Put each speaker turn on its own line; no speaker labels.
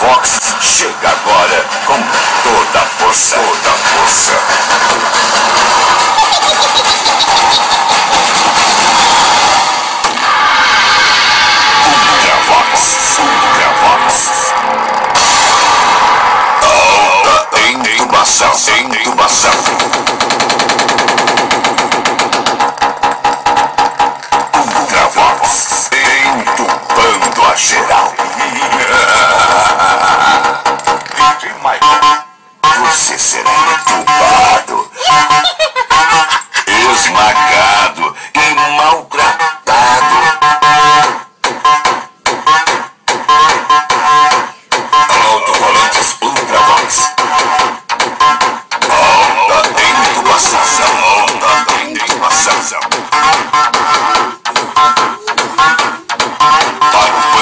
ultravox chega agora com toda a força. Toda a força. Ultravox. Ultravox. Alta intubação. Intubação. Ultravox. Entubando a geral. Você será entubado, esmagado e maltratado. Alto-volantes ultravox. Alta intubação. Alta intubação. Para o